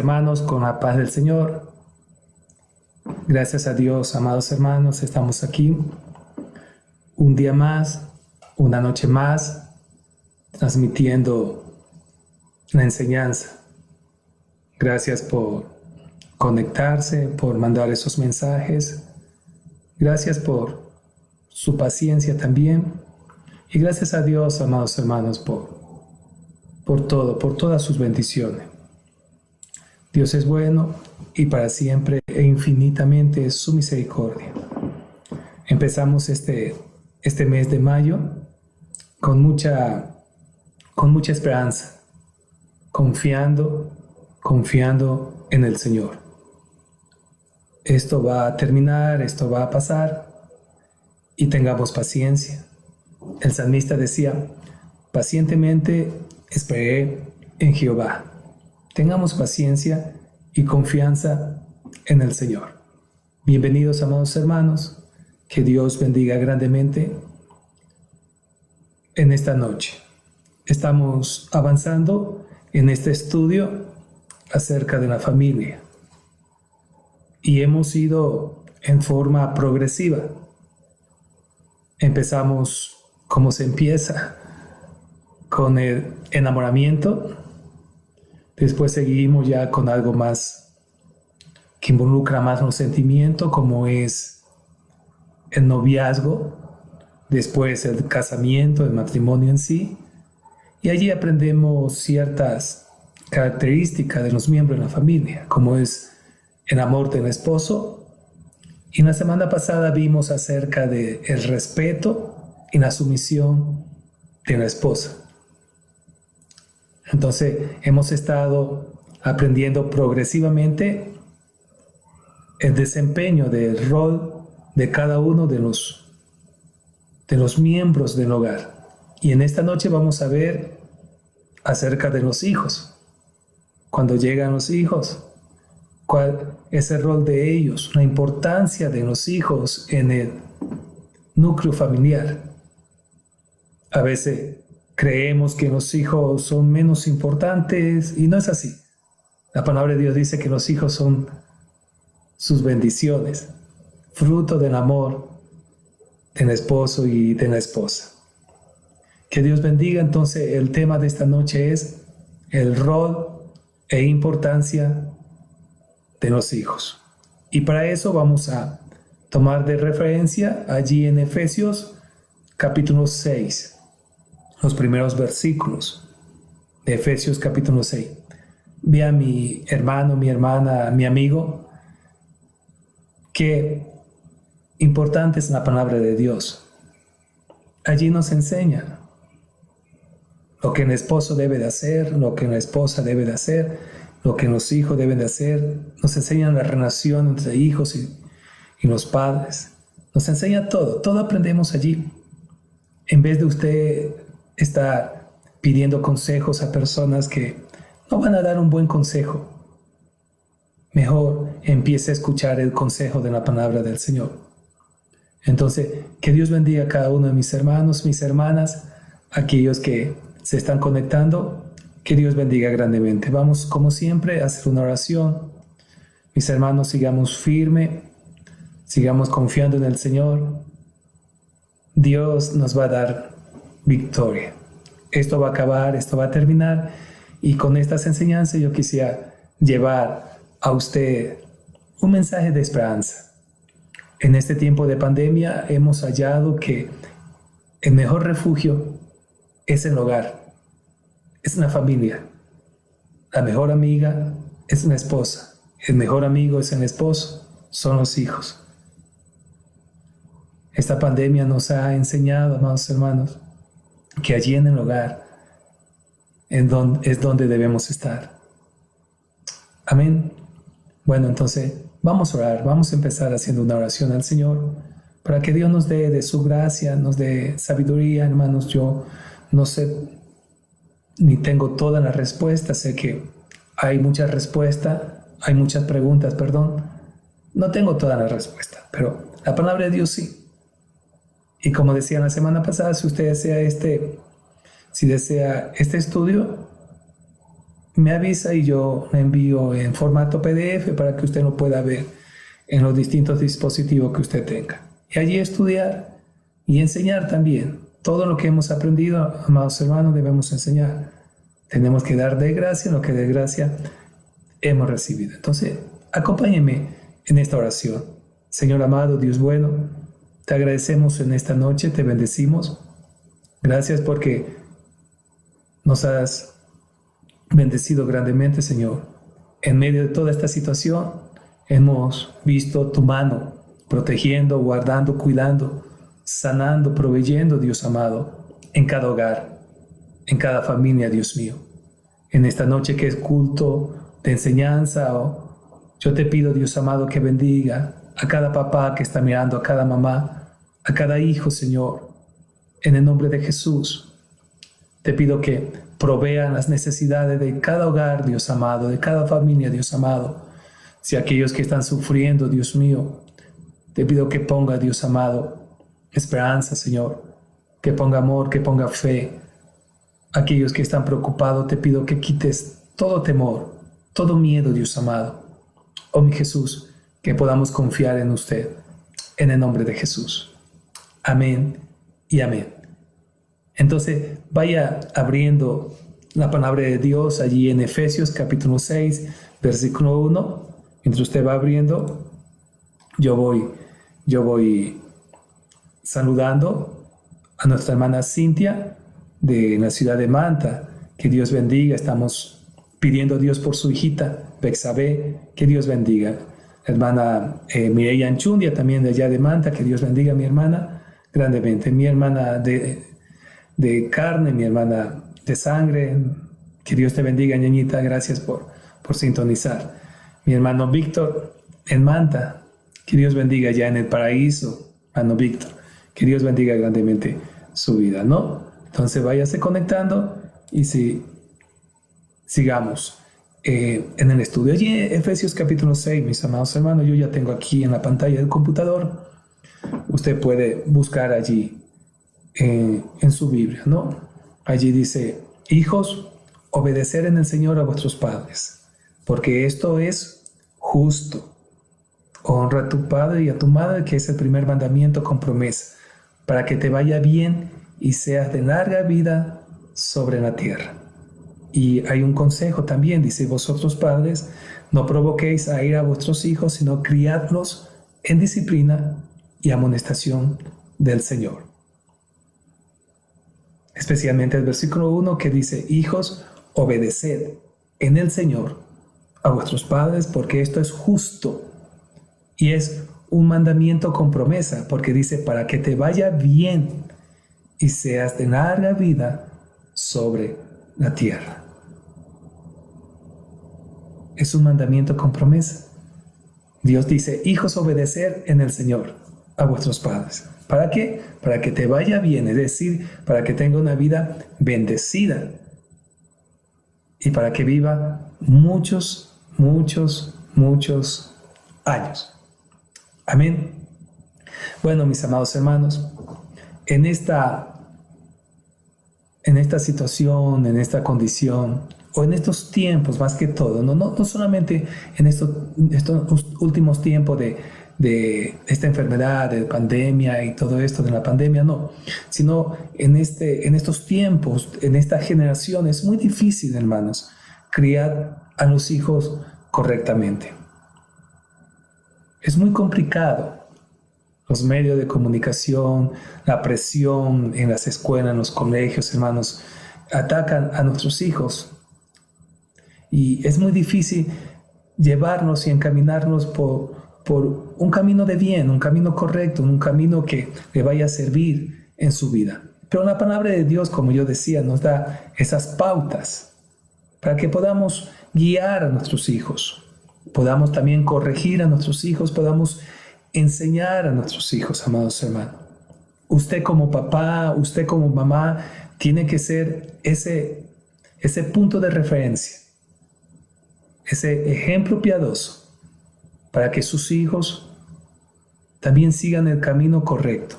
hermanos, con la paz del Señor. Gracias a Dios, amados hermanos, estamos aquí un día más, una noche más, transmitiendo la enseñanza. Gracias por conectarse, por mandar esos mensajes. Gracias por su paciencia también. Y gracias a Dios, amados hermanos, por todo, por todas sus bendiciones. Dios es bueno y para siempre e infinitamente es su misericordia. Empezamos este mes de mayo con mucha esperanza, confiando en el Señor. Esto va a terminar, esto va a pasar y tengamos paciencia. El salmista decía, pacientemente esperé en Jehová. Tengamos paciencia y confianza en el Señor. Bienvenidos, amados hermanos. Que Dios bendiga grandemente en esta noche. Estamos avanzando en este estudio acerca de la familia y hemos ido en forma progresiva. Empezamos como se empieza, con el enamoramiento. Después seguimos ya con algo más que involucra más un sentimiento, como es el noviazgo, después el casamiento, el matrimonio en sí. Y allí aprendemos ciertas características de los miembros de la familia, como es el amor del esposo. Y la semana pasada vimos acerca del respeto y la sumisión de la esposa. Entonces hemos estado aprendiendo progresivamente el desempeño del rol de cada uno de los miembros del hogar. Y en esta noche vamos a ver acerca de los hijos. Cuando llegan los hijos, cuál es el rol de ellos, la importancia de los hijos en el núcleo familiar. A veces creemos que los hijos son menos importantes y no es así. La palabra de Dios dice que los hijos son sus bendiciones, fruto del amor del esposo y de la esposa. Que Dios bendiga. Entonces el tema de esta noche es el rol e importancia de los hijos. Y para eso vamos a tomar de referencia allí en Efesios capítulo 6. Los primeros versículos de Efesios capítulo 6. Vea mi hermano, mi hermana, mi amigo, qué importante es la palabra de Dios. Allí nos enseña lo que el esposo debe de hacer, lo que la esposa debe de hacer, lo que los hijos deben de hacer. Nos enseñan la relación entre hijos y los padres. Nos enseña todo aprendemos allí. En vez de usted estar pidiendo consejos a personas que no van a dar un buen consejo, mejor empiece a escuchar el consejo de la palabra del Señor. Entonces, que Dios bendiga a cada uno de mis hermanos, mis hermanas, aquellos que se están conectando, que Dios bendiga grandemente. Vamos, como siempre, a hacer una oración. Mis hermanos, sigamos firme, sigamos confiando en el Señor. Dios nos va a dar victoria. Esto va a acabar, esto va a terminar, y con estas enseñanzas yo quisiera llevar a usted un mensaje de esperanza. En este tiempo de pandemia hemos hallado que el mejor refugio es el hogar, es la familia. La mejor amiga es la esposa, el mejor amigo es el esposo, son los hijos. Esta pandemia nos ha enseñado, amados hermanos, que allí en el hogar es donde debemos estar. Amén. Bueno, entonces vamos a orar, vamos a empezar haciendo una oración al Señor para que Dios nos dé de su gracia, nos dé sabiduría. Hermanos, yo no sé ni tengo todas las respuestas, sé que hay muchas respuestas, hay muchas preguntas, perdón. No tengo todas las respuestas, pero la palabra de Dios sí. Y como decía la semana pasada, si usted desea este estudio, me avisa y yo le envío en formato PDF para que usted lo pueda ver en los distintos dispositivos que usted tenga. Y allí estudiar y enseñar también. Todo lo que hemos aprendido, amados hermanos, debemos enseñar. Tenemos que dar de gracia lo que de gracia hemos recibido. Entonces, acompáñenme en esta oración. Señor amado, Dios bueno, te agradecemos en esta noche, te bendecimos. Gracias porque nos has bendecido grandemente, Señor. En medio de toda esta situación, hemos visto tu mano protegiendo, guardando, cuidando, sanando, proveyendo, Dios amado, en cada hogar, en cada familia, Dios mío. En esta noche que es culto de enseñanza, yo te pido, Dios amado, que bendiga a cada papá que está mirando, a cada mamá, a cada hijo, Señor. En el nombre de Jesús, te pido que provean las necesidades de cada hogar, Dios amado, de cada familia, Dios amado. Si aquellos que están sufriendo, Dios mío, te pido que ponga, Dios amado, esperanza, Señor, que ponga amor, que ponga fe. Aquellos que están preocupados, te pido que quites todo temor, todo miedo, Dios amado. Oh mi Jesús, que podamos confiar en usted, en el nombre de Jesús. Amén y amén. Entonces, vaya abriendo la palabra de Dios allí en Efesios capítulo 6, versículo 1. Mientras usted va abriendo, yo voy saludando a nuestra hermana Cintia de la ciudad de Manta. Que Dios bendiga. Estamos pidiendo a Dios por su hijita, Bexabé. Que Dios bendiga. Hermana Mireya Anchundia, también de allá de Manta. Que Dios bendiga a mi hermana grandemente. Mi hermana de carne, mi hermana de sangre. Que Dios te bendiga, ñañita. Gracias por sintonizar. Mi hermano Víctor en Manta. Que Dios bendiga ya en el paraíso, hermano Víctor. Que Dios bendiga grandemente su vida, ¿no? Entonces váyase conectando y sigamos en el estudio. Allí Efesios capítulo 6, mis amados hermanos, yo ya tengo aquí en la pantalla del computador. Usted puede buscar allí en su Biblia, ¿no? Allí dice: hijos, obedecer en el Señor a vuestros padres, porque esto es justo. Honra a tu padre y a tu madre, que es el primer mandamiento con promesa, para que te vaya bien y seas de larga vida sobre la tierra. Y hay un consejo también, dice: vosotros padres, no provoquéis a ira a vuestros hijos, sino criadlos en disciplina y amonestación del Señor. Especialmente el versículo 1 que dice: hijos, obedeced en el Señor a vuestros padres, porque esto es justo. Y es un mandamiento con promesa, porque dice: para que te vaya bien y seas de larga vida sobre la tierra. Es un mandamiento con promesa. Dios dice: hijos, obedecer en el Señor a vuestros padres. ¿Para qué? Para que te vaya bien, es decir, para que tenga una vida bendecida y para que viva muchos, muchos, muchos años. Amén. Bueno, mis amados hermanos, en esta situación, en esta condición, o en estos tiempos más que todo, no solamente en estos últimos tiempos de esta enfermedad, de pandemia y todo esto de la pandemia, no, sino en estos tiempos, en esta generación, es muy difícil, hermanos, criar a los hijos correctamente. Es muy complicado. Los medios de comunicación, la presión en las escuelas, en los colegios, hermanos, atacan a nuestros hijos. Y es muy difícil llevarnos y encaminarnos por un camino de bien, un camino correcto, un camino que le vaya a servir en su vida. Pero la palabra de Dios, como yo decía, nos da esas pautas para que podamos guiar a nuestros hijos, podamos también corregir a nuestros hijos, podamos enseñar a nuestros hijos, amados hermanos. Usted como papá, usted como mamá, tiene que ser ese punto de referencia, ese ejemplo piadoso, para que sus hijos también sigan el camino correcto.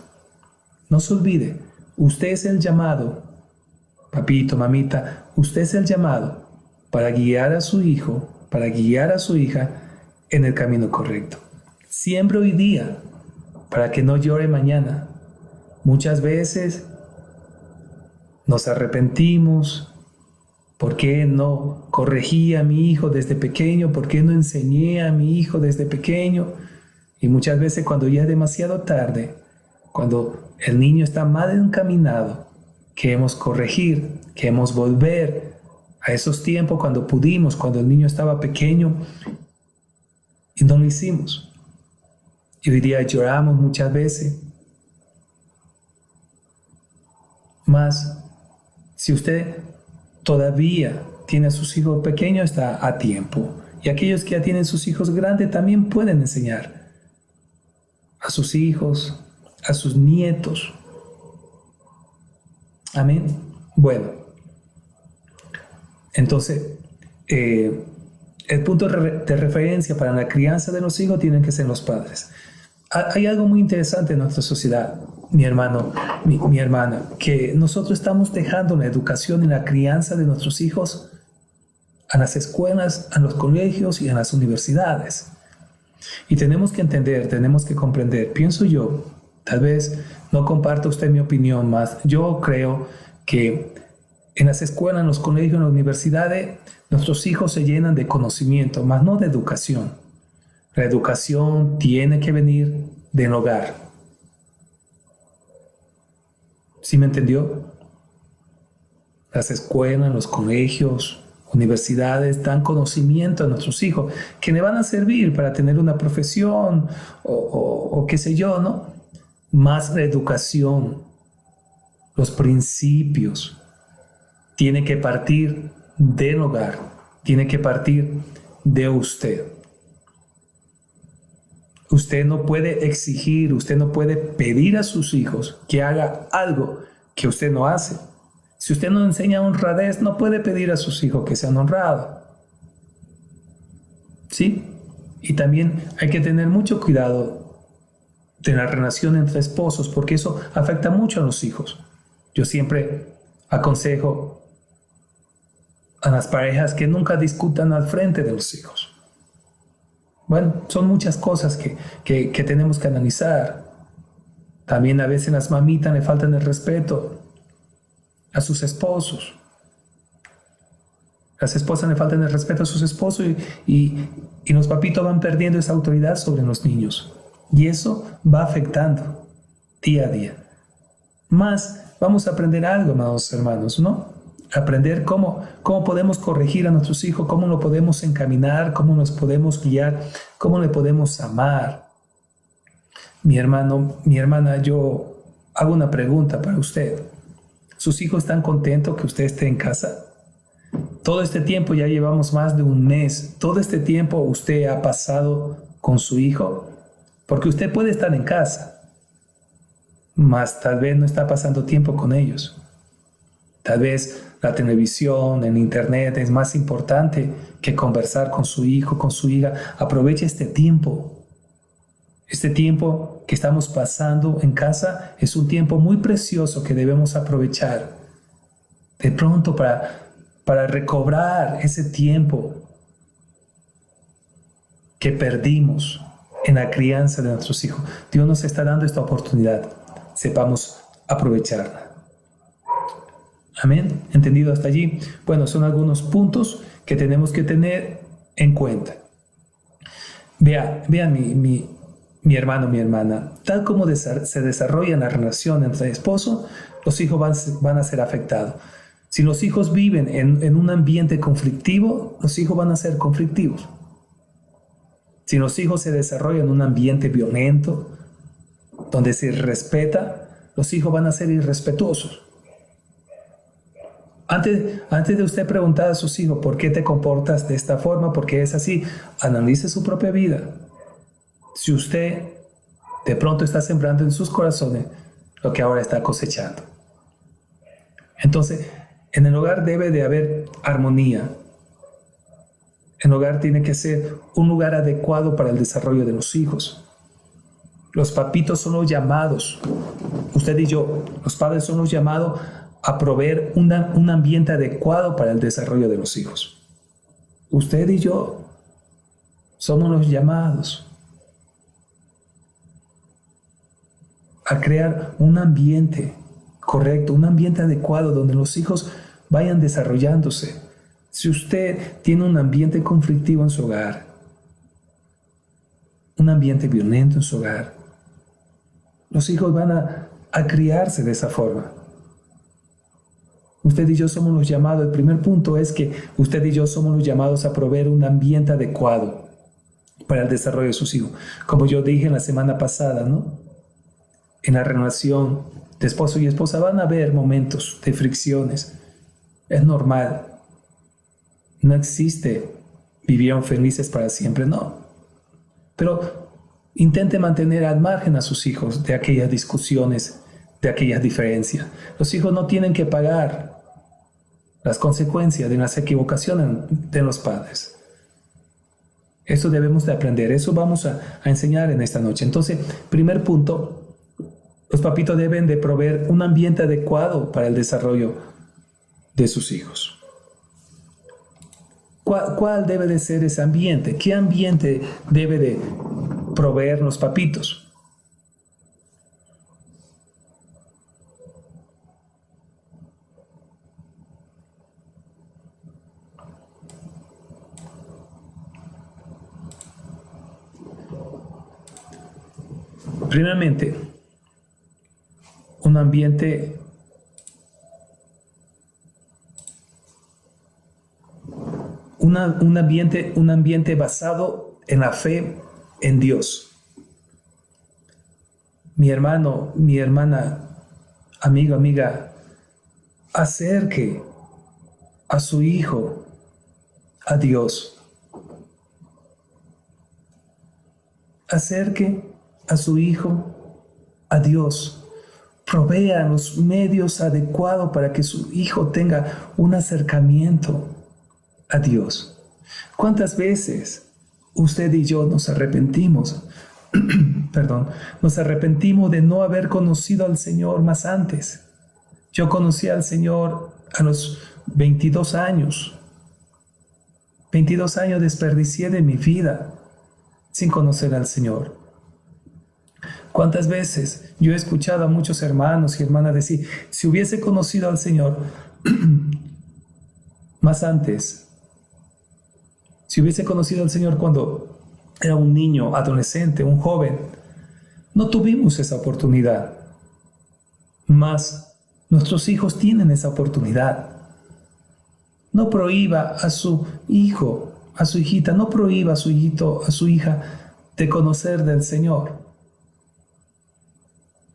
No se olvide, usted es el llamado, papito, mamita, usted es el llamado para guiar a su hijo, para guiar a su hija en el camino correcto. Siempre hoy día, para que no llore mañana. Muchas veces nos arrepentimos. ¿Por qué no corregí a mi hijo desde pequeño? ¿Por qué no enseñé a mi hijo desde pequeño? Y muchas veces cuando ya es demasiado tarde, cuando el niño está mal encaminado, queremos corregir, queremos volver a esos tiempos cuando pudimos, cuando el niño estaba pequeño y no lo hicimos. Y hoy día lloramos muchas veces. Mas, si usted todavía tiene a sus hijos pequeños, está a tiempo. Y aquellos que ya tienen sus hijos grandes también pueden enseñar a sus hijos, a sus nietos. Amén. Bueno, entonces, el punto de referencia para la crianza de los hijos tienen que ser los padres. Hay algo muy interesante en nuestra sociedad, mi hermano, mi hermana, que nosotros estamos dejando la educación y la crianza de nuestros hijos a las escuelas, a los colegios y a las universidades. Y tenemos que entender, tenemos que comprender. Pienso yo, tal vez no comparta usted mi opinión, más yo creo que en las escuelas, en los colegios, en las universidades, nuestros hijos se llenan de conocimiento, más no de educación. La educación tiene que venir del hogar. ¿Sí me entendió? Las escuelas, los colegios, universidades dan conocimiento a nuestros hijos que le van a servir para tener una profesión o qué sé yo, ¿no? Más la educación, los principios, tiene que partir del hogar, tiene que partir de usted. Usted no puede exigir, usted no puede pedir a sus hijos que haga algo que usted no hace. Si usted no enseña honradez, no puede pedir a sus hijos que sean honrados. ¿Sí? Y también hay que tener mucho cuidado de la relación entre esposos, porque eso afecta mucho a los hijos. Yo siempre aconsejo a las parejas que nunca discutan al frente de los hijos. Bueno, son muchas cosas que tenemos que analizar. También a veces las mamitas le faltan el respeto a sus esposos. Las esposas le faltan el respeto a sus esposos y los papitos van perdiendo esa autoridad sobre los niños. Y eso va afectando día a día. Más vamos a aprender algo, amados hermanos, ¿no? Aprender cómo podemos corregir a nuestros hijos, cómo lo podemos encaminar, cómo nos podemos guiar, cómo le podemos amar. Mi hermano, mi hermana, yo hago una pregunta para usted. ¿Sus hijos están contentos que usted esté en casa? Todo este tiempo, ya llevamos más de un mes, todo este tiempo usted ha pasado con su hijo, porque usted puede estar en casa, mas tal vez no está pasando tiempo con ellos. Tal vez la televisión, el internet es más importante que conversar con su hijo, con su hija. Aproveche este tiempo. Este tiempo que estamos pasando en casa es un tiempo muy precioso que debemos aprovechar. De pronto para recobrar ese tiempo que perdimos en la crianza de nuestros hijos. Dios nos está dando esta oportunidad. Sepamos aprovecharla. Amén. ¿Entendido hasta allí? Bueno, son algunos puntos que tenemos que tener en cuenta. Vean mi hermano, mi hermana, tal como se desarrolla la relación entre esposos, los hijos van a ser afectados. Si los hijos viven en un ambiente conflictivo, los hijos van a ser conflictivos. Si los hijos se desarrollan en un ambiente violento, donde se respeta, los hijos van a ser irrespetuosos. Antes de usted preguntar a sus hijos por qué te comportas de esta forma, por qué es así, analice su propia vida. Si usted de pronto está sembrando en sus corazones lo que ahora está cosechando. Entonces, en el hogar debe de haber armonía. El hogar tiene que ser un lugar adecuado para el desarrollo de los hijos. Los papitos son los llamados, usted y yo, los padres son los llamados a proveer un ambiente adecuado para el desarrollo de los hijos. Usted y yo somos los llamados a crear un ambiente correcto, un ambiente adecuado donde los hijos vayan desarrollándose. Si usted tiene un ambiente conflictivo en su hogar, un ambiente violento en su hogar, los hijos van a criarse de esa forma. Usted y yo somos los llamados, el primer punto es que usted y yo somos los llamados a proveer un ambiente adecuado para el desarrollo de sus hijos. Como yo dije en la semana pasada, ¿no? En la relación de esposo y esposa van a haber momentos de fricciones. Es normal. No existe vivieron felices para siempre, no. Pero intente mantener al margen a sus hijos de aquellas discusiones, de aquellas diferencias. Los hijos no tienen que pagar las consecuencias de las equivocaciones de los padres. Eso debemos de aprender, eso vamos a enseñar en esta noche. Entonces, primer punto, los papitos deben de proveer un ambiente adecuado para el desarrollo de sus hijos. ¿Cuál debe de ser ese ambiente? ¿Qué ambiente debe de proveer los papitos? Primeramente, un ambiente un ambiente basado en la fe en Dios. Mi hermano, mi hermana, amigo, amiga, acerque a su hijo a Dios. Acerque a su hijo a Dios. Provea los medios adecuados para que su hijo tenga un acercamiento a Dios. ¿Cuántas veces usted y yo nos arrepentimos? Nos arrepentimos de no haber conocido al Señor más antes. Yo conocí al Señor a los 22 años. 22 años desperdicié de mi vida sin conocer al Señor. ¿Cuántas veces yo he escuchado a muchos hermanos y hermanas decir, si hubiese conocido al Señor más antes, si hubiese conocido al Señor cuando era un niño, adolescente, un joven, no tuvimos esa oportunidad. Mas nuestros hijos tienen esa oportunidad. No prohíba a su hijo, a su hijita, no prohíba a su hijito, a su hija de conocer del Señor.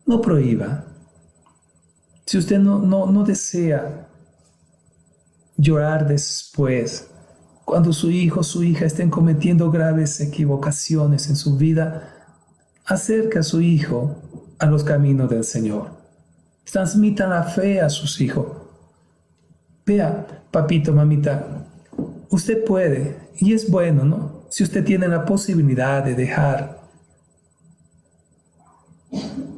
No prohíba. Si usted no desea llorar después, cuando su hijo o su hija estén cometiendo graves equivocaciones en su vida, acerca a su hijo a los caminos del Señor. Transmitan la fe a sus hijos. Vea, papito, mamita, usted puede, y es bueno, ¿no? Si usted tiene la posibilidad de dejar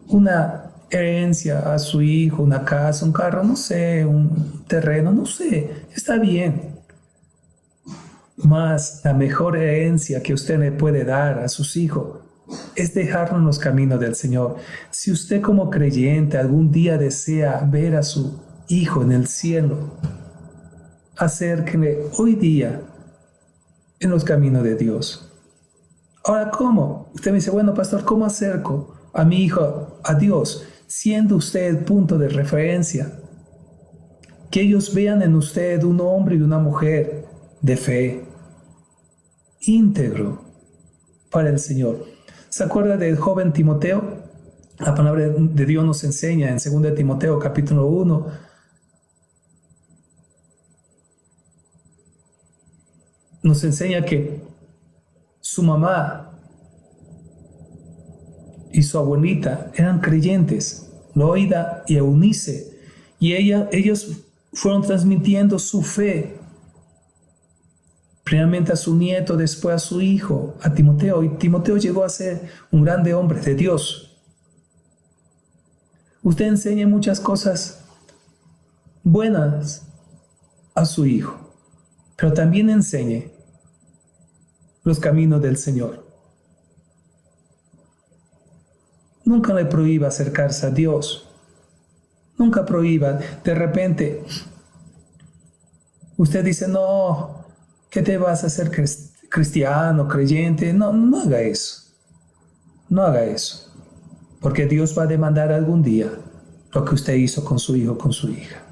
una herencia a su hijo, una casa, un carro, no sé, un terreno, no sé, está bien. Mas la mejor herencia que usted le puede dar a sus hijos es dejarlo en los caminos del Señor. Si usted como creyente algún día desea ver a su hijo en el cielo, acérquele hoy día en los caminos de Dios. Ahora, ¿cómo? Usted me dice, bueno, pastor, ¿cómo acerco a mi hijo a Dios? Siendo usted el punto de referencia. Que ellos vean en usted un hombre y una mujer de fe, íntegro para el Señor. ¿Se acuerda del joven Timoteo? La palabra de Dios nos enseña en 2 Timoteo capítulo 1. Nos enseña que su mamá y su abuelita eran creyentes, Loida y Eunice, y ellos fueron transmitiendo su fe primeramente a su nieto, después a su hijo, a Timoteo, y Timoteo llegó a ser un grande hombre de Dios. Usted enseña muchas cosas buenas a su hijo, pero también enseñe los caminos del Señor. Nunca le prohíba acercarse a Dios. Nunca prohíba. De repente, usted dice, no, ¿qué te vas a hacer cristiano, creyente? No, no haga eso. No haga eso. Porque Dios va a demandar algún día lo que usted hizo con su hijo, con su hija.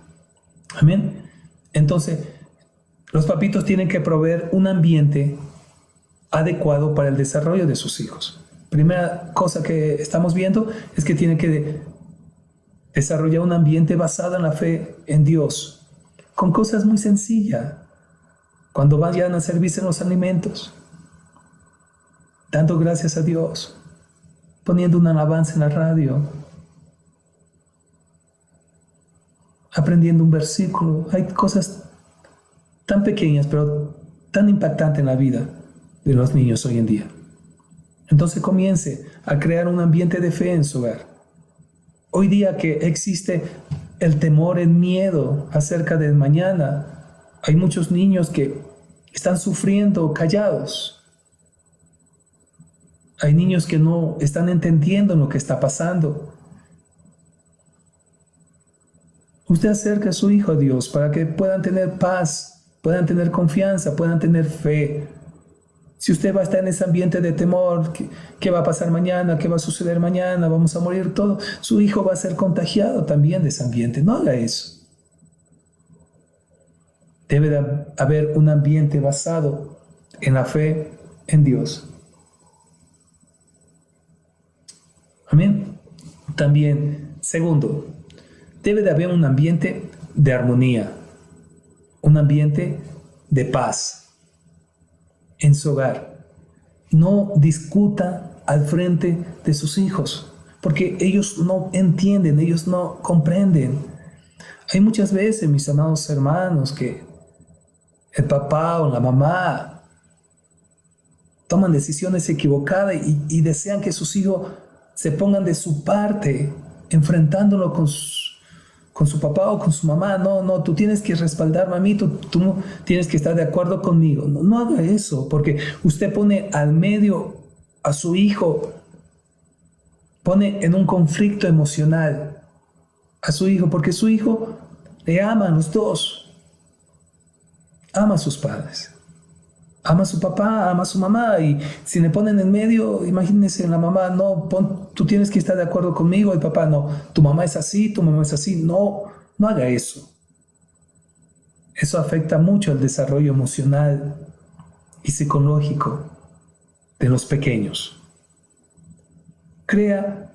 Amén. Entonces, los papitos tienen que proveer un ambiente adecuado para el desarrollo de sus hijos. Primera cosa que estamos viendo es que tienen que desarrollar un ambiente basado en la fe en Dios, con cosas muy sencillas. Cuando vayan a servirse los alimentos, dando gracias a Dios, poniendo una alabanza en la radio, aprendiendo un versículo. Hay cosas tan pequeñas, pero tan impactantes en la vida de los niños hoy en día. Entonces comience a crear un ambiente de fe en su hogar. Hoy día que existe el temor, el miedo acerca del mañana, hay muchos niños que están sufriendo callados. Hay niños que no están entendiendo lo que está pasando. Usted acerca a su hijo a Dios para que puedan tener paz, puedan tener confianza, puedan tener fe. Si usted va a estar en ese ambiente de temor, ¿qué va a pasar mañana? ¿Qué va a suceder mañana? ¿Vamos a morir todo? Su hijo va a ser contagiado también de ese ambiente. No haga eso. Debe de haber un ambiente basado en la fe en Dios. Amén. También, segundo, debe de haber un ambiente de armonía, un ambiente de paz en su hogar. No discuta al frente de sus hijos, porque ellos no entienden, ellos no comprenden. Hay muchas veces, mis amados hermanos, que el papá o la mamá toman decisiones equivocadas y desean que sus hijos se pongan de su parte, enfrentándolo con su papá o con su mamá. No, tú tienes que respaldarme a mí, tú tienes que estar de acuerdo conmigo. No haga eso, porque usted pone al medio a su hijo, pone en un conflicto emocional a su hijo, porque su hijo le ama a los dos. Ama a sus padres, ama a su papá, ama a su mamá, y si le ponen en medio, imagínense, la mamá, no, tú tienes que estar de acuerdo conmigo, el papá, no, tu mamá es así, tu mamá es así. No haga eso. Eso afecta mucho el desarrollo emocional y psicológico de los pequeños. Cree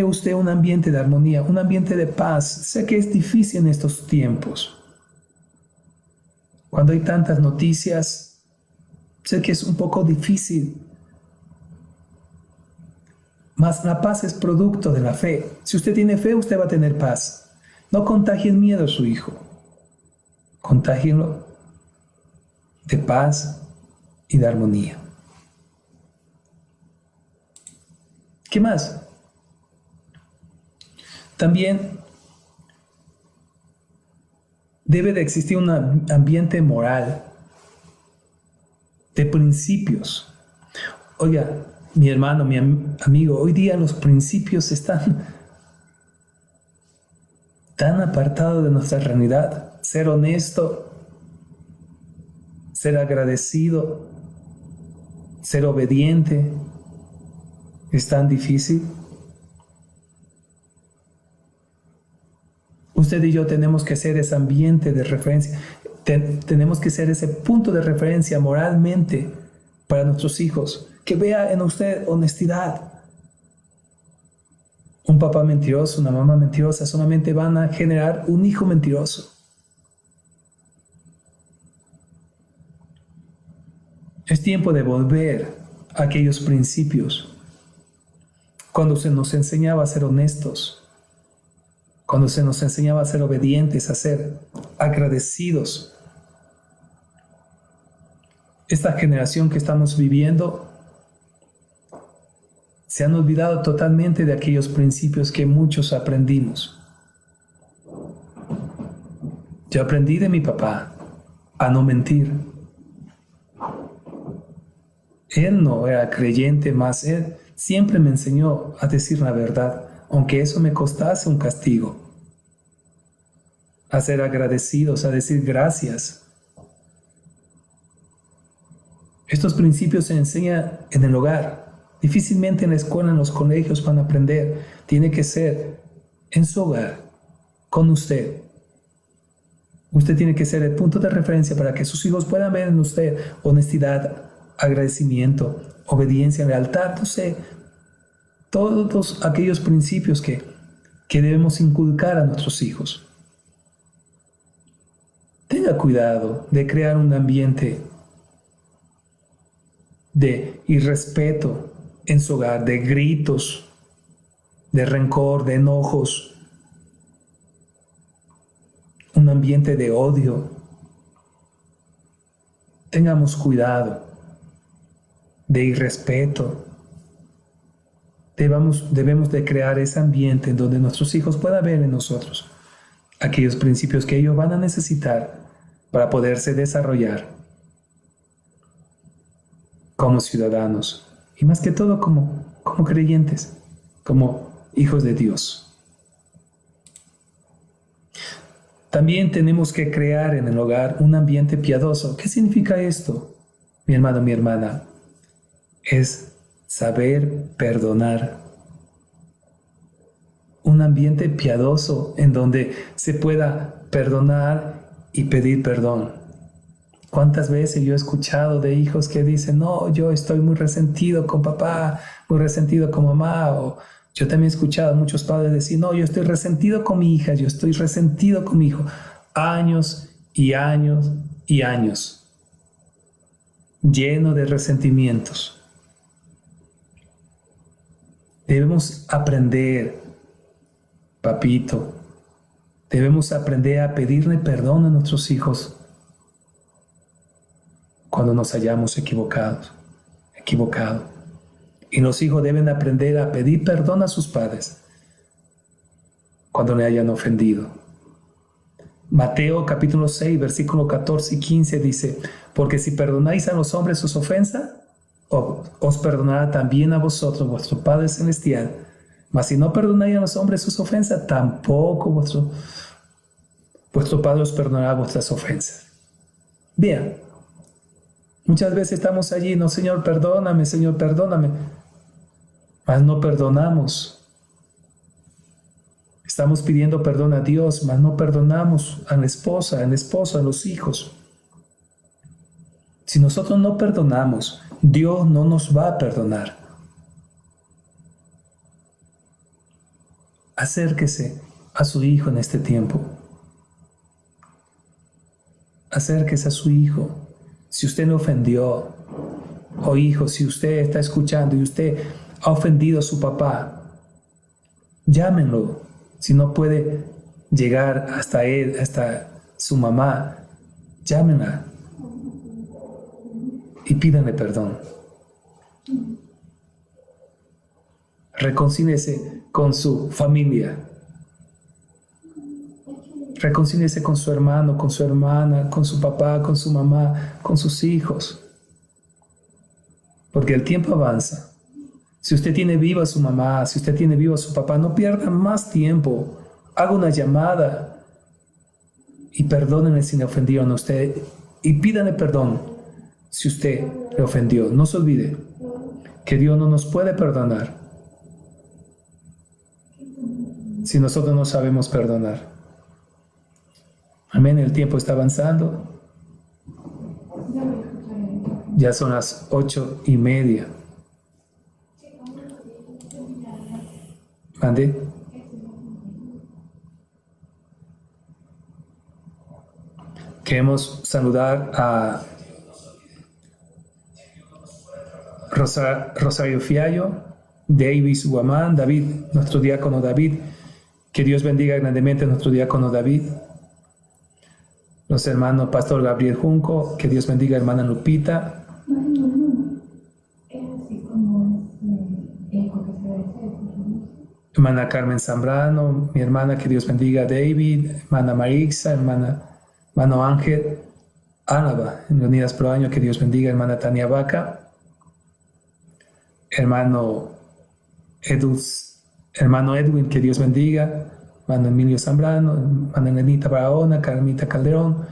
usted un ambiente de armonía, un ambiente de paz. Sé que es difícil en estos tiempos. Cuando hay tantas noticias, sé que es un poco difícil. Mas la paz es producto de la fe. Si usted tiene fe, usted va a tener paz. No contagie el miedo a su hijo. Contágienlo de paz y de armonía. ¿Qué más? También debe de existir un ambiente moral, de principios. Oiga, mi hermano, mi amigo, hoy día los principios están tan apartados de nuestra realidad. Ser honesto, ser agradecido, ser obediente, es tan difícil. Usted y yo tenemos que ser ese ambiente de referencia. Tenemos que ser ese punto de referencia moralmente para nuestros hijos. Que vea en usted honestidad. Un papá mentiroso, una mamá mentirosa solamente van a generar un hijo mentiroso. Es tiempo de volver a aquellos principios. Cuando se nos enseñaba a ser honestos, cuando se nos enseñaba a ser obedientes, a ser agradecidos. Esta generación que estamos viviendo se han olvidado totalmente de aquellos principios que muchos aprendimos. Yo aprendí de mi papá a no mentir. Él no era creyente, mas Él siempre me enseñó a decir la verdad, aunque eso me costase un castigo. A ser agradecidos, a decir gracias. Estos principios se enseñan en el hogar. Difícilmente en la escuela, en los colegios van a aprender. Tiene que ser en su hogar, con usted. Usted tiene que ser el punto de referencia para que sus hijos puedan ver en usted honestidad, agradecimiento, obediencia, lealtad, no sé, todos aquellos principios que debemos inculcar a nuestros hijos. Tenga cuidado de crear un ambiente de irrespeto en su hogar, de gritos, de rencor, de enojos, un ambiente de odio. Tengamos cuidado de irrespeto. Debemos de crear ese ambiente en donde nuestros hijos puedan ver en nosotros aquellos principios que ellos van a necesitar para poderse desarrollar como ciudadanos y más que todo como creyentes, como hijos de Dios. También tenemos que crear en el hogar un ambiente piadoso. ¿Qué significa esto, mi hermano, mi hermana? Es saber perdonar. Un ambiente piadoso en donde se pueda perdonar y pedir perdón. ¿Cuántas veces yo he escuchado de hijos que dicen, no, yo estoy muy resentido con papá, muy resentido con mamá? O yo también he escuchado a muchos padres decir, no, yo estoy resentido con mi hija, yo estoy resentido con mi hijo. Años y años y años, lleno de resentimientos. Debemos aprender, papito, debemos aprender a pedirle perdón a nuestros hijos cuando nos hayamos equivocado. Y los hijos deben aprender a pedir perdón a sus padres cuando le hayan ofendido. Mateo capítulo 6, versículo 14 y 15 dice, porque si perdonáis a los hombres sus ofensas, os perdonará también a vosotros vuestro Padre Celestial. Mas si no perdonáis a los hombres sus ofensas, tampoco vuestro Padre os perdonará vuestras ofensas. Bien, muchas veces estamos allí, no, Señor, perdóname, mas no perdonamos. Estamos pidiendo perdón a Dios, mas no perdonamos a la esposa, al esposo, a los hijos. Si nosotros no perdonamos, Dios no nos va a perdonar. Acérquese a su hijo en este tiempo. Acérquese a su hijo. Si usted le ofendió, o hijo, si usted está escuchando y usted ha ofendido a su papá, llámenlo. Si no puede llegar hasta él, hasta su mamá, llámenla y pídanle perdón. Reconcíliese con su familia. Reconcíliese con su hermano, con su hermana, con su papá, con su mamá, con sus hijos. Porque el tiempo avanza. Si usted tiene viva a su mamá, si usted tiene vivo a su papá, no pierda más tiempo. Haga una llamada y perdónenle si le ofendieron a usted y pídanle perdón si usted le ofendió. No se olvide que Dios no nos puede perdonar si nosotros no sabemos perdonar. Amén, el tiempo está avanzando. Ya son las 8:30. ¿Mande? Queremos saludar a Rosario Fiallo, Davis Guamán, David, nuestro diácono David. Que Dios bendiga grandemente a nuestro diácono David. Los hermanos Pastor Gabriel Junco, que Dios bendiga a hermana Lupita. Hermana Carmen Zambrano, mi hermana, que Dios bendiga a David, hermana Marixa, hermano Ángel Álava, en Unidas Pro Año, que Dios bendiga, hermana Tania Vaca. hermano hermano Edwin, que Dios bendiga, hermano Emilio Zambrano, hermana Nenita Barahona, Carmita Calderón,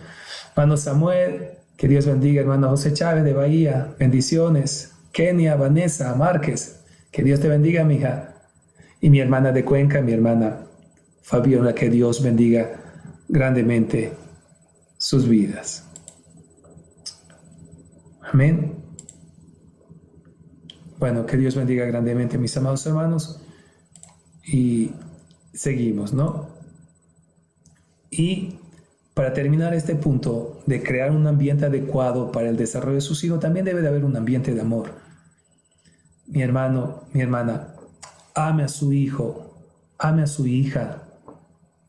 hermano Samuel, que Dios bendiga, hermano José Chávez de Bahía, bendiciones, Kenia, Vanessa, Márquez, que Dios te bendiga, mija, y mi hermana de Cuenca, mi hermana Fabiola, que Dios bendiga grandemente sus vidas. Amén. Bueno, que Dios bendiga grandemente a mis amados hermanos. Y seguimos, ¿no? Y para terminar este punto de crear un ambiente adecuado para el desarrollo de sus hijos, también debe de haber un ambiente de amor. Mi hermano, mi hermana, ame a su hijo, ame a su hija,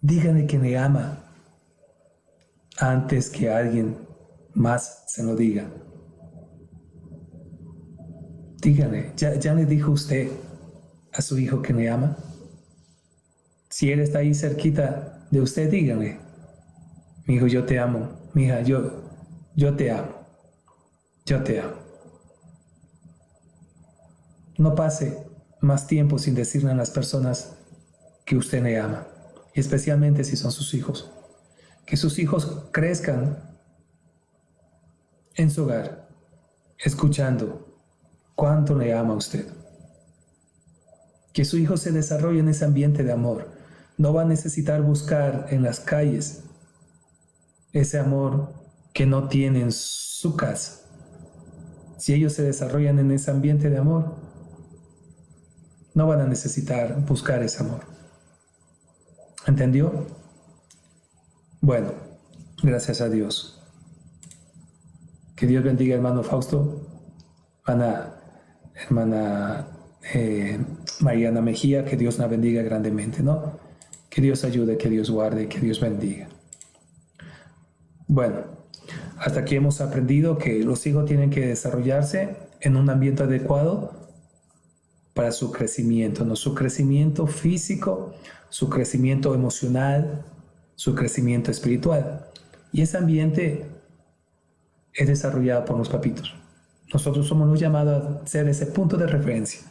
dígale que le ama antes que alguien más se lo diga. Dígale, ¿ya le dijo usted a su hijo que le ama? Si él está ahí cerquita de usted, dígale, mi hijo, yo te amo, mi hija, yo te amo, yo te amo. No pase más tiempo sin decirle a las personas que usted le ama, y especialmente si son sus hijos. Que sus hijos crezcan en su hogar, escuchando cuánto le ama a usted. Que su hijo se desarrolle en ese ambiente de amor. No va a necesitar buscar en las calles ese amor que no tiene en su casa. Si ellos se desarrollan en ese ambiente de amor, no van a necesitar buscar ese amor. ¿Entendió? Bueno, gracias a Dios. Que Dios bendiga, hermano Fausto, hermana Mariana Mejía, que Dios la bendiga grandemente, ¿no? Que Dios ayude, que Dios guarde, que Dios bendiga. Bueno, hasta aquí hemos aprendido que los hijos tienen que desarrollarse en un ambiente adecuado para su crecimiento, ¿no? Su crecimiento físico, su crecimiento emocional, su crecimiento espiritual. Y ese ambiente es desarrollado por los papitos. Nosotros somos los llamados a ser ese punto de referencia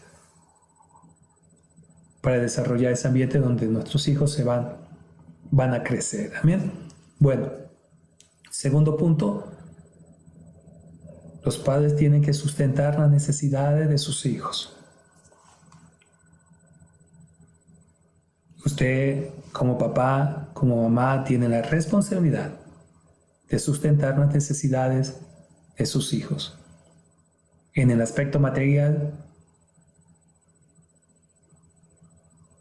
para desarrollar ese ambiente donde nuestros hijos se van a crecer. Amén. Bueno, segundo punto, los padres tienen que sustentar las necesidades de sus hijos. Usted, como papá, como mamá, tiene la responsabilidad de sustentar las necesidades de sus hijos. En el aspecto material,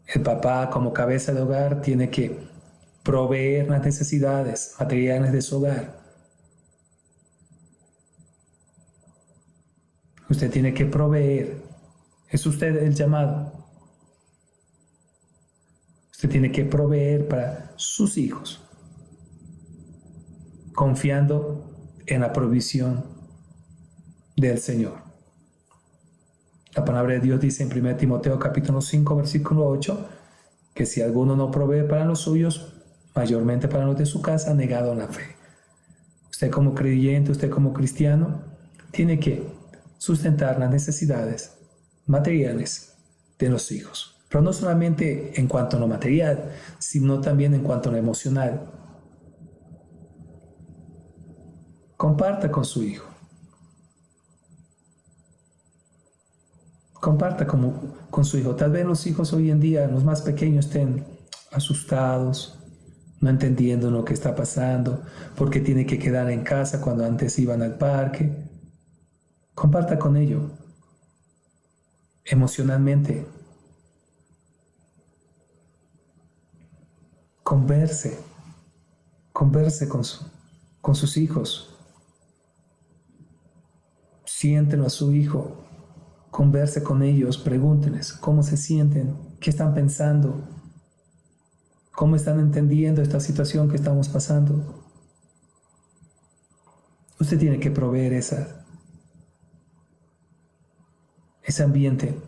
el papá, como cabeza de hogar, tiene que proveer las necesidades materiales de su hogar. Usted tiene que proveer. Es usted el llamado. Usted tiene que proveer para sus hijos, confiando en la provisión del Señor. La palabra de Dios dice en 1 Timoteo capítulo 5, versículo 8, que si alguno no provee para los suyos, mayormente para los de su casa, ha negado la fe. Usted como creyente, usted como cristiano, tiene que sustentar las necesidades materiales de los hijos. Pero no solamente en cuanto a lo material, sino también en cuanto a lo emocional. Comparta con su hijo. Comparta con su hijo. Tal vez los hijos hoy en día, los más pequeños, estén asustados, no entendiendo lo que está pasando, porque tiene que quedar en casa cuando antes iban al parque. Comparta con ellos emocionalmente. Converse con sus hijos. Siéntenlo a su hijo. Converse con ellos, pregúntenles cómo se sienten, qué están pensando, cómo están entendiendo esta situación que estamos pasando. Usted tiene que proveer ese ambiente.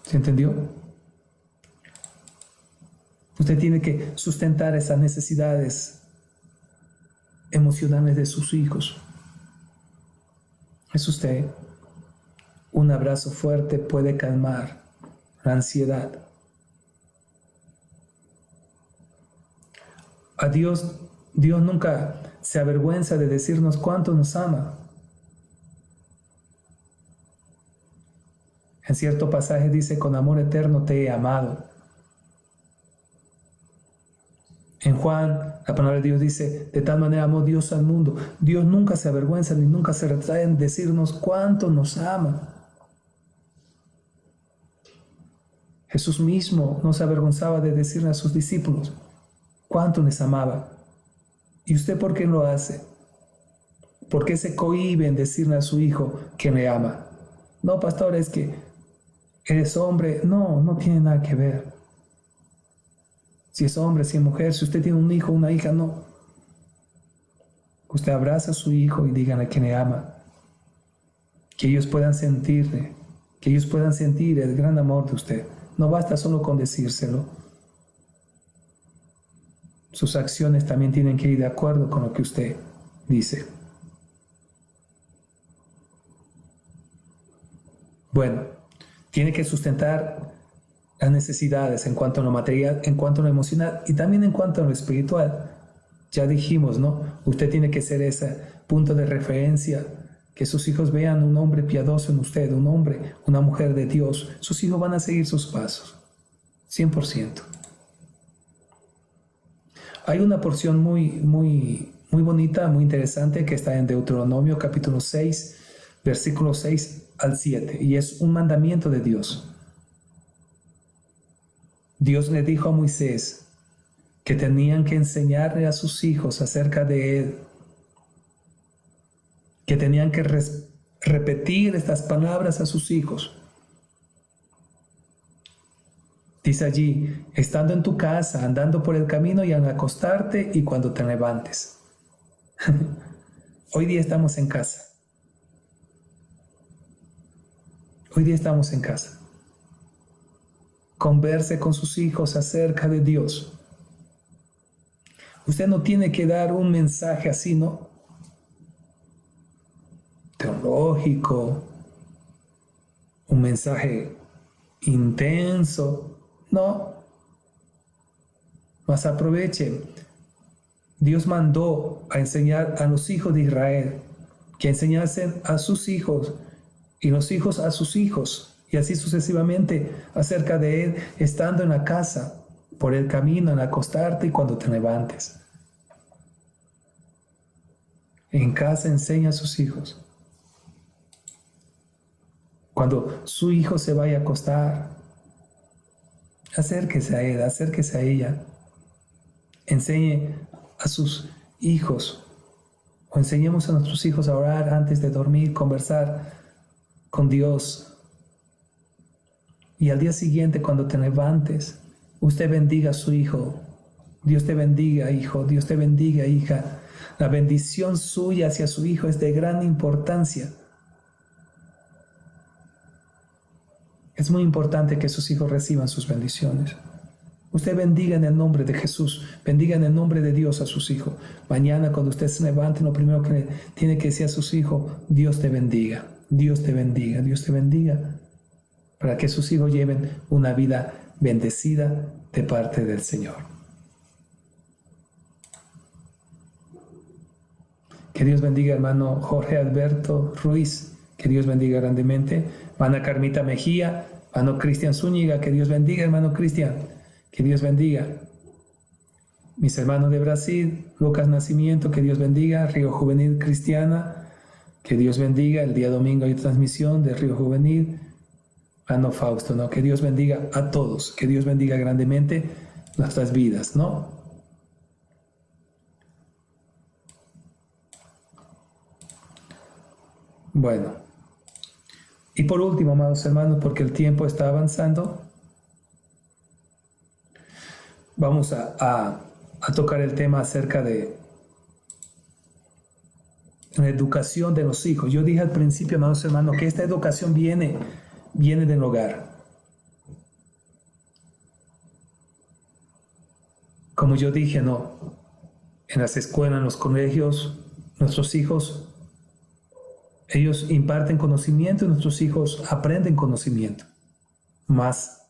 ¿Se entendió? Usted tiene que sustentar esas necesidades emocionales de sus hijos. Es usted. Un abrazo fuerte puede calmar la ansiedad. A Dios nunca se avergüenza de decirnos cuánto nos ama. En cierto pasaje dice, con amor eterno te he amado. En Juan, la palabra de Dios dice, de tal manera amó Dios al mundo. Dios nunca se avergüenza ni nunca se retrae en decirnos cuánto nos ama. Jesús mismo no se avergonzaba de decirle a sus discípulos cuánto les amaba. ¿Y usted por qué lo hace? ¿Por qué se cohíbe en decirle a su hijo que le ama? No, pastor, es que eres hombre. No tiene nada que ver. Si es hombre, si es mujer, si usted tiene un hijo, una hija, no. Usted abraza a su hijo y díganle que le ama. Que ellos puedan sentirle, que ellos puedan sentir el gran amor de usted. No basta solo con decírselo. Sus acciones también tienen que ir de acuerdo con lo que usted dice. Bueno, tiene que sustentar las necesidades en cuanto a lo material, en cuanto a lo emocional y también en cuanto a lo espiritual. Ya dijimos, ¿no? Usted tiene que ser ese punto de referencia, que sus hijos vean un hombre piadoso en usted, un hombre, una mujer de Dios. Sus hijos van a seguir sus pasos, 100%. Hay una porción muy bonita, muy interesante que está en Deuteronomio capítulo 6, versículos 6 al 7, y es un mandamiento de Dios. Dios le dijo a Moisés que tenían que enseñarle a sus hijos acerca de él, que tenían que repetir estas palabras a sus hijos. Dice allí, estando en tu casa, andando por el camino y al acostarte y cuando te levantes. Hoy día estamos en casa. Hoy día estamos en casa. Converse con sus hijos acerca de Dios. Usted no tiene que dar un mensaje así, ¿no? Teológico, un mensaje intenso. No. Mas aproveche. Dios mandó a enseñar a los hijos de Israel que enseñasen a sus hijos y los hijos a sus hijos y así sucesivamente acerca de él, estando en la casa, por el camino, en acostarte y cuando te levantes. En casa enseña a sus hijos. Cuando su hijo se vaya a acostar, acérquese a él, acérquese a ella. Enseñe a sus hijos, o enseñemos a nuestros hijos a orar antes de dormir, conversar con Dios. Y al día siguiente, cuando te levantes, usted bendiga a su hijo. Dios te bendiga, hijo. Dios te bendiga, hija. La bendición suya hacia su hijo es de gran importancia. Es muy importante que sus hijos reciban sus bendiciones. Usted bendiga en el nombre de Jesús, bendiga en el nombre de Dios a sus hijos. Mañana cuando usted se levante, lo primero que tiene que decir a sus hijos, Dios te bendiga, Dios te bendiga, Dios te bendiga, para que sus hijos lleven una vida bendecida de parte del Señor. Que Dios bendiga, hermano Jorge Alberto Ruiz, que Dios bendiga grandemente. Hermana Carmita Mejía, hermano Cristian Zúñiga, que Dios bendiga, hermano Cristian, que Dios bendiga. Mis hermanos de Brasil, Lucas Nacimiento, que Dios bendiga. Río Juvenil Cristiana, que Dios bendiga. El día domingo hay transmisión de Río Juvenil. Hermano Fausto, ¿no? Que Dios bendiga a todos, que Dios bendiga grandemente nuestras vidas, ¿no? Bueno, y por último, amados hermanos, porque el tiempo está avanzando, vamos a tocar el tema acerca de la educación de los hijos. Yo dije al principio, amados hermanos, que esta educación viene del hogar. Como yo dije, no, en las escuelas, en los colegios, nuestros hijos, ellos imparten conocimiento y nuestros hijos aprenden conocimiento. Más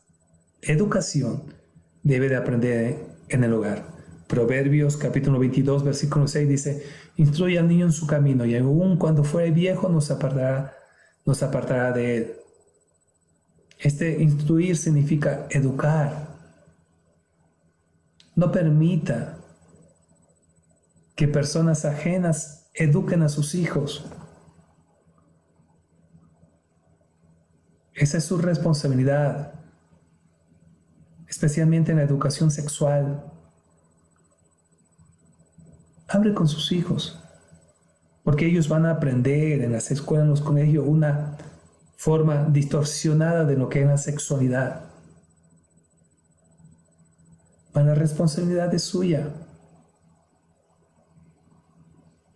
educación debe de aprender en el hogar. Proverbios capítulo 22, versículo 6 dice: instruye al niño en su camino y aun cuando fuere viejo no se apartará de él. Instruir significa educar. No permita que personas ajenas eduquen a sus hijos. Esa es su responsabilidad, especialmente en la educación sexual. Hable con sus hijos, porque ellos van a aprender en las escuelas, en los colegios, una forma distorsionada de lo que es la sexualidad. La responsabilidad es suya.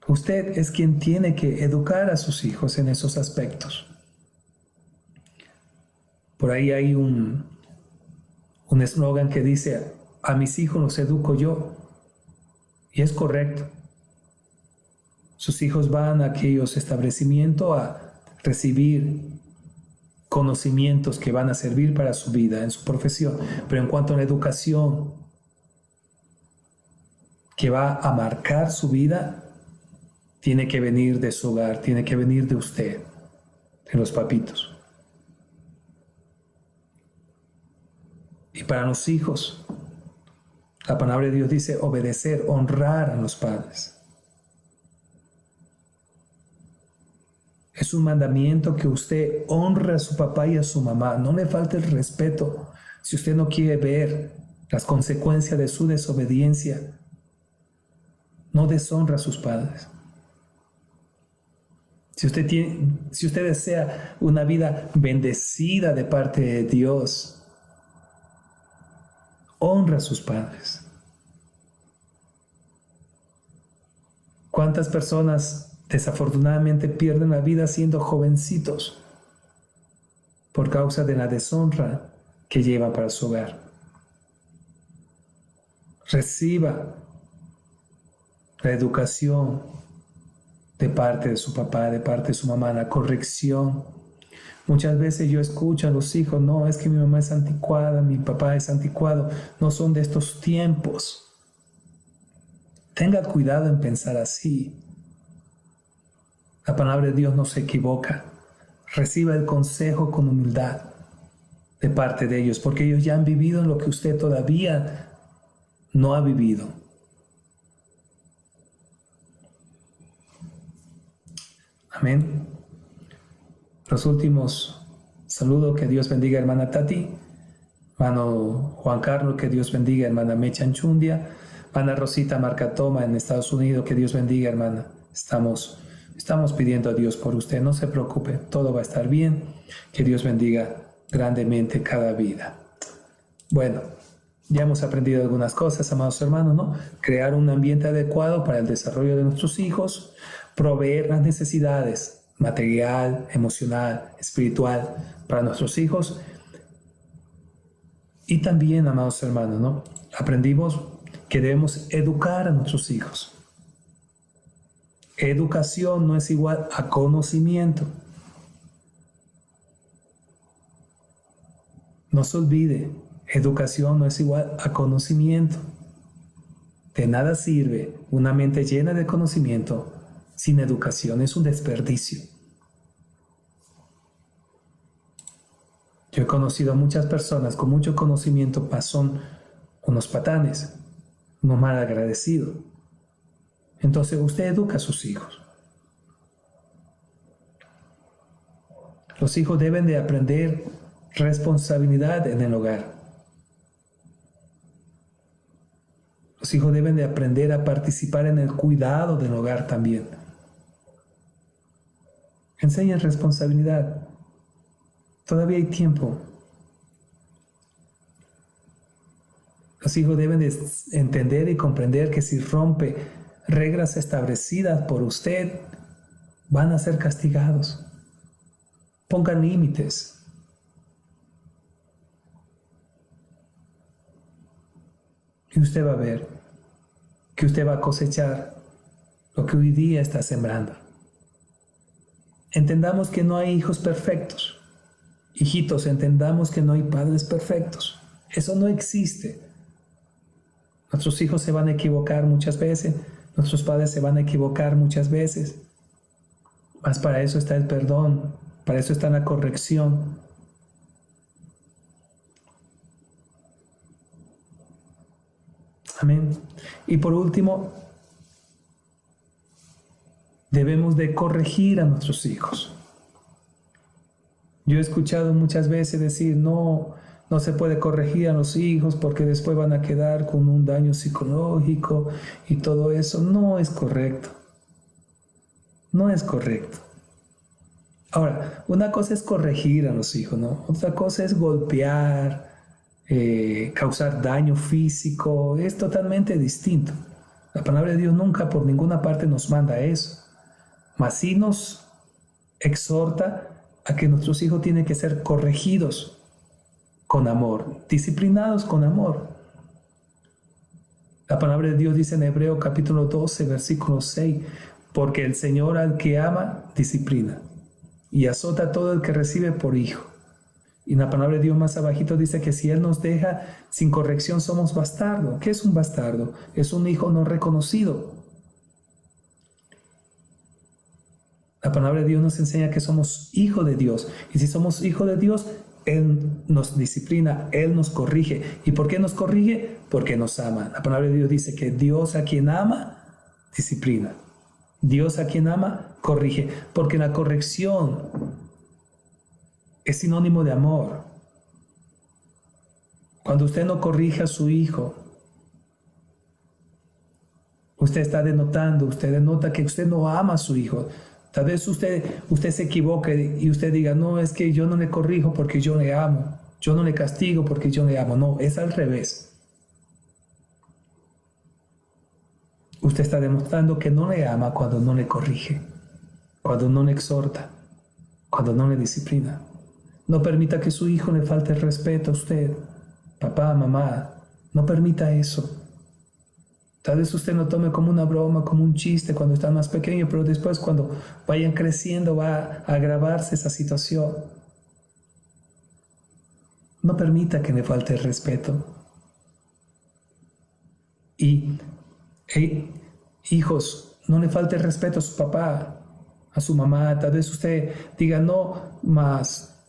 Usted es quien tiene que educar a sus hijos en esos aspectos. Por ahí hay un eslogan que dice: a mis hijos los educo yo. Y es correcto. Sus hijos van a aquellos establecimientos a recibir conocimientos que van a servir para su vida, en su profesión. Pero en cuanto a la educación que va a marcar su vida, tiene que venir de su hogar, tiene que venir de usted, de los papitos. Y para los hijos, la palabra de Dios dice obedecer, honrar a los padres. Es un mandamiento que usted honre a su papá y a su mamá. No le falte el respeto si usted no quiere ver las consecuencias de su desobediencia. No deshonra a sus padres. Si usted desea una vida bendecida de parte de Dios, honra a sus padres. ¿Cuántas personas desafortunadamente pierden la vida siendo jovencitos por causa de la deshonra que llevan para su hogar? Reciba la educación de parte de su papá, de parte de su mamá, la corrección. Muchas veces yo escucho a los hijos: no, es que mi mamá es anticuada, mi papá es anticuado, no son de estos tiempos. Tenga cuidado en pensar así. La palabra de Dios no se equivoca. Reciba el consejo con humildad de parte de ellos, porque ellos ya han vivido lo que usted todavía no ha vivido. Amén. Los últimos saludos: que Dios bendiga hermana Tati, hermano Juan Carlos, que Dios bendiga hermana Mecha Anchundia, hermana Rosita Marcatoma en Estados Unidos, que Dios bendiga hermana. Estamos pidiendo a Dios por usted, no se preocupe, todo va a estar bien, que Dios bendiga grandemente cada vida. Bueno, ya hemos aprendido algunas cosas, amados hermanos, ¿no? Crear un ambiente adecuado para el desarrollo de nuestros hijos, proveer las necesidades material, emocional, espiritual para nuestros hijos. Y también, amados hermanos, ¿no? Aprendimos que debemos educar a nuestros hijos. Educación no es igual a conocimiento. No se olvide, educación no es igual a conocimiento. De nada sirve una mente llena de conocimiento sin educación, es un desperdicio. Yo he conocido a muchas personas con mucho conocimiento, son unos patanes, unos mal agradecidos. Entonces usted educa a sus hijos. Los hijos deben de aprender responsabilidad en el hogar. Los hijos deben de aprender a participar en el cuidado del hogar también. Enseñen responsabilidad. Todavía hay tiempo. Los hijos deben de entender y comprender que si rompe reglas establecidas por usted, van a ser castigados. Pongan límites. Y usted va a ver que usted va a cosechar lo que hoy día está sembrando. Entendamos que no hay hijos perfectos. Hijitos, entendamos que no hay padres perfectos. Eso no existe. Nuestros hijos se van a equivocar muchas veces. Nuestros padres se van a equivocar muchas veces. Mas para eso está el perdón. Para eso está la corrección. Amén. Y por último, debemos de corregir a nuestros hijos. Yo he escuchado muchas veces decir, no se puede corregir a los hijos porque después van a quedar con un daño psicológico y todo eso. No es correcto. No es correcto. Ahora, una cosa es corregir a los hijos, ¿no? Otra cosa es golpear, causar daño físico. Es totalmente distinto. La palabra de Dios nunca por ninguna parte nos manda eso. Mas sí nos exhorta a que nuestros hijos tienen que ser corregidos con amor, disciplinados con amor. La palabra de Dios dice en Hebreo capítulo 12, versículo 6, porque el Señor al que ama, disciplina, y azota a todo el que recibe por hijo. Y en la palabra de Dios más abajito dice que si Él nos deja sin corrección, somos bastardo. ¿Qué es un bastardo? Es un hijo no reconocido. La palabra de Dios nos enseña que somos hijos de Dios. Y si somos hijos de Dios, Él nos disciplina, Él nos corrige. ¿Y por qué nos corrige? Porque nos ama. La palabra de Dios dice que Dios a quien ama, disciplina. Dios a quien ama, corrige. Porque la corrección es sinónimo de amor. Cuando usted no corrige a su hijo, usted está denotando, usted denota que usted no ama a su hijo. Tal vez usted se equivoque y usted diga, no, es que yo no le corrijo porque yo le amo. Yo no le castigo porque yo le amo. No, es al revés. Usted está demostrando que no le ama cuando no le corrige, cuando no le exhorta, cuando no le disciplina. No permita que su hijo le falte el respeto a usted. Papá, mamá, no permita eso. Tal vez usted lo tome como una broma, como un chiste cuando está más pequeño, pero después cuando vayan creciendo va a agravarse esa situación. No permita que le falte el respeto. Y hijos, no le falte el respeto a su papá, a su mamá. Tal vez usted diga, no, mas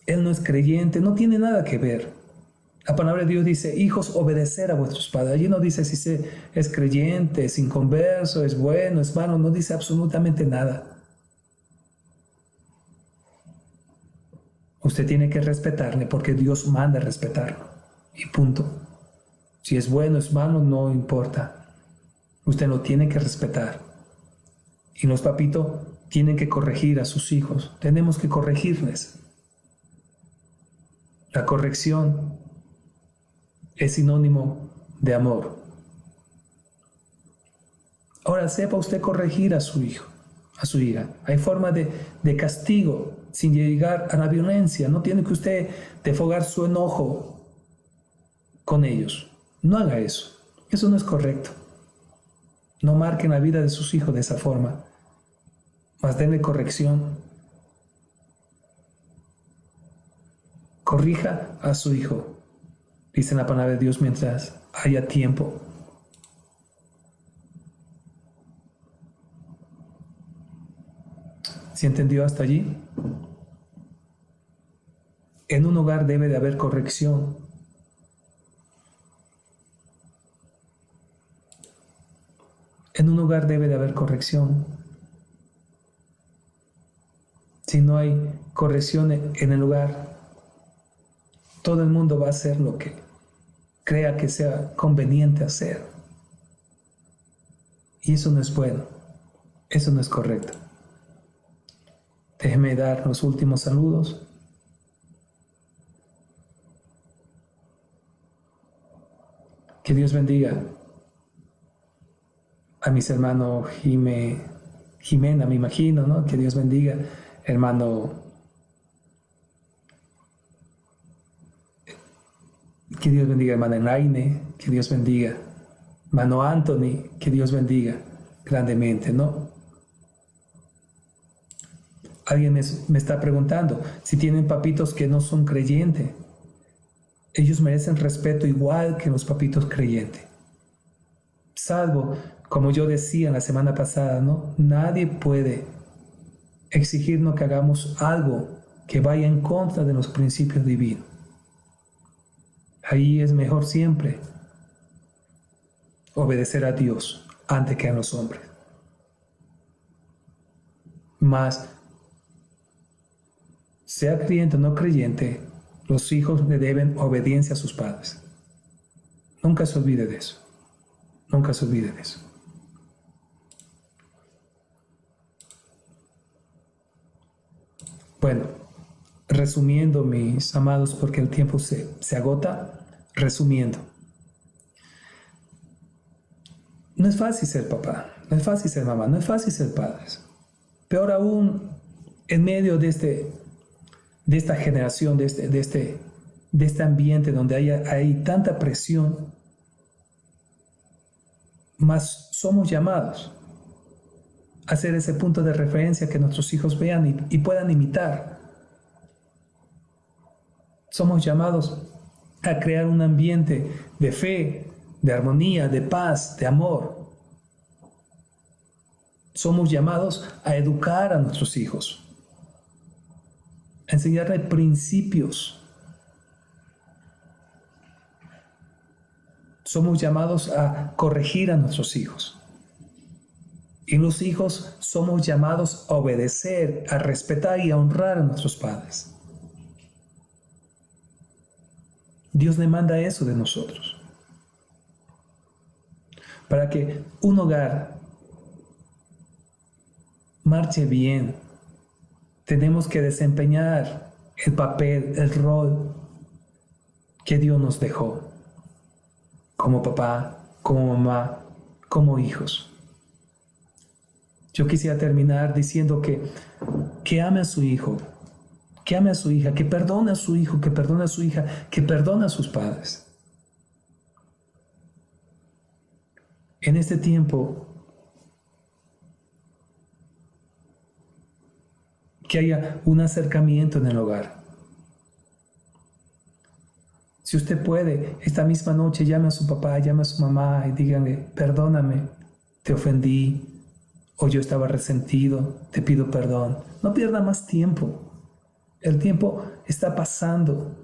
él no es creyente. No tiene nada que ver. La palabra de Dios dice, hijos, obedecer a vuestros padres. Allí no dice si es creyente, es inconverso, es bueno, es malo. No dice absolutamente nada. Usted tiene que respetarle porque Dios manda respetarlo. Y punto. Si es bueno, es malo, no importa. Usted lo tiene que respetar. Y los papitos tienen que corregir a sus hijos. Tenemos que corregirles. La corrección es sinónimo de amor. Ahora sepa usted corregir a su hijo, a su hija. Hay forma de castigo sin llegar a la violencia. No tiene que usted desfogar su enojo con ellos. No haga eso. Eso no es correcto. No marquen la vida de sus hijos de esa forma. Mas denle corrección. Corrija a su hijo. Dice la palabra de Dios mientras haya tiempo. ¿Sí entendió hasta allí? En un hogar debe de haber corrección. En un hogar debe de haber corrección. Si no hay corrección en el hogar, todo el mundo va a hacer lo que crea que sea conveniente hacer. Y eso no es bueno. Eso no es correcto. Déjeme dar los últimos saludos. Que Dios bendiga a mis hermanos Jimena, me imagino, ¿no? Que Dios bendiga, hermano. Que Dios bendiga, hermana Enlaine. Que Dios bendiga Mano Anthony, que Dios bendiga grandemente, ¿no? Alguien me está preguntando si tienen papitos que no son creyentes. Ellos merecen respeto igual que los papitos creyentes. Salvo, como yo decía la semana pasada, ¿no? Nadie puede exigirnos que hagamos algo que vaya en contra de los principios divinos. Ahí es mejor siempre obedecer a Dios antes que a los hombres. Mas, sea creyente o no creyente, los hijos le deben obediencia a sus padres. Nunca se olvide de eso. Nunca se olvide de eso. Bueno, resumiendo, mis amados, porque el tiempo se agota, resumiendo. No es fácil ser papá, no es fácil ser mamá, no es fácil ser padres. Peor aún, en medio de esta generación, de este ambiente donde hay tanta presión, mas somos llamados a ser ese punto de referencia que nuestros hijos vean y puedan imitar. Somos llamados a crear un ambiente de fe, de armonía, de paz, de amor. Somos llamados a educar a nuestros hijos, a enseñarles principios. Somos llamados a corregir a nuestros hijos. Y los hijos somos llamados a obedecer, a respetar y a honrar a nuestros padres. Dios demanda eso de nosotros. Para que un hogar marche bien, tenemos que desempeñar el papel, el rol que Dios nos dejó, como papá, como mamá, como hijos. Yo quisiera terminar diciendo que ame a su hijo, que ame a su hija, que perdone a su hijo, que perdone a su hija, que perdone a sus padres. En este tiempo, que haya un acercamiento en el hogar. Si usted puede, esta misma noche llame a su papá, llame a su mamá y díganle, perdóname, te ofendí, o yo estaba resentido, te pido perdón. No pierda más tiempo. El tiempo está pasando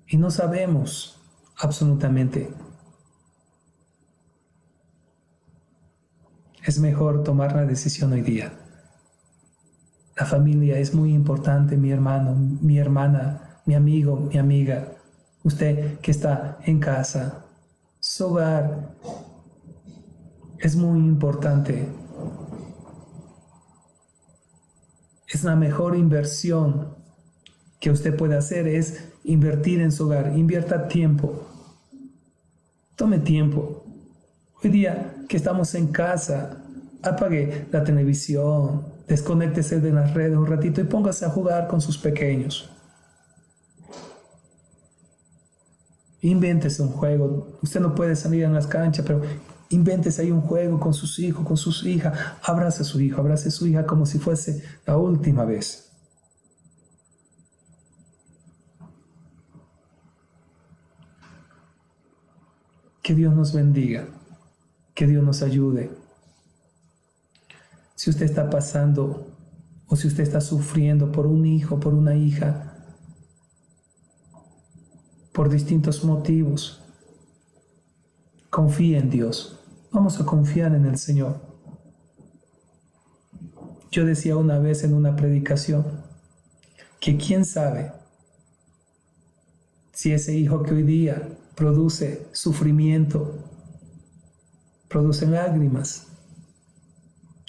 y no sabemos absolutamente. Es mejor tomar la decisión hoy día. La familia es muy importante, mi hermano, mi hermana, mi amigo, mi amiga. Usted que está en casa, su hogar es muy importante. Es la mejor inversión que usted puede hacer, es invertir en su hogar. Invierta tiempo. Tome tiempo. Hoy día que estamos en casa, apague la televisión, desconéctese de las redes un ratito y póngase a jugar con sus pequeños. Invéntese un juego. Usted no puede salir en las canchas, pero invéntese ahí un juego con sus hijos, con sus hijas. Abrace a su hijo, abrace a su hija como si fuese la última vez. Que Dios nos bendiga. Que Dios nos ayude. Si usted está pasando o si usted está sufriendo por un hijo, por una hija, por distintos motivos, confíe en Dios. Vamos a confiar en el Señor. Yo decía una vez en una predicación que quién sabe si ese hijo que hoy día produce sufrimiento, produce lágrimas,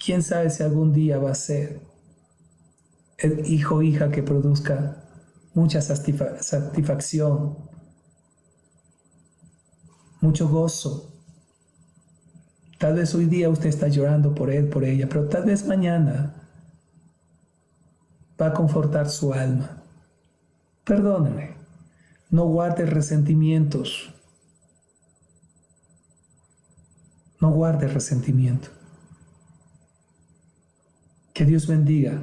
quién sabe si algún día va a ser el hijo o hija que produzca mucha satisfacción, mucho gozo. Tal vez hoy día usted está llorando por él, por ella, pero tal vez mañana va a confortar su alma. Perdóneme, no guarde resentimientos. No guarde resentimiento. Que Dios bendiga,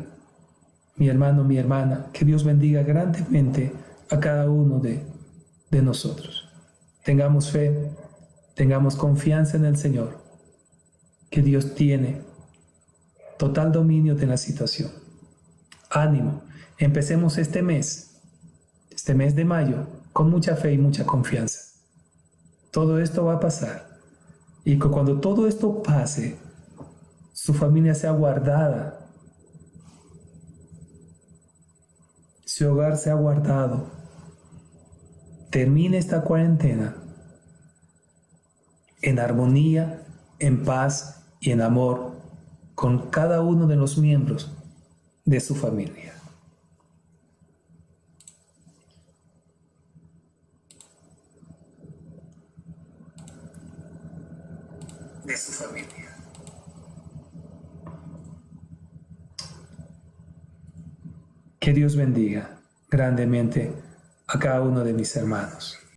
mi hermano, mi hermana, que Dios bendiga grandemente a cada uno de nosotros. Tengamos fe, tengamos confianza en el Señor, que Dios tiene total dominio de la situación. Ánimo, empecemos este mes de mayo, con mucha fe y mucha confianza. Todo esto va a pasar. Y que cuando todo esto pase, su familia sea guardada, su hogar sea guardado. Termine esta cuarentena en armonía, en paz y en amor con cada uno de los miembros de su familia. Que Dios bendiga grandemente a cada uno de mis hermanos.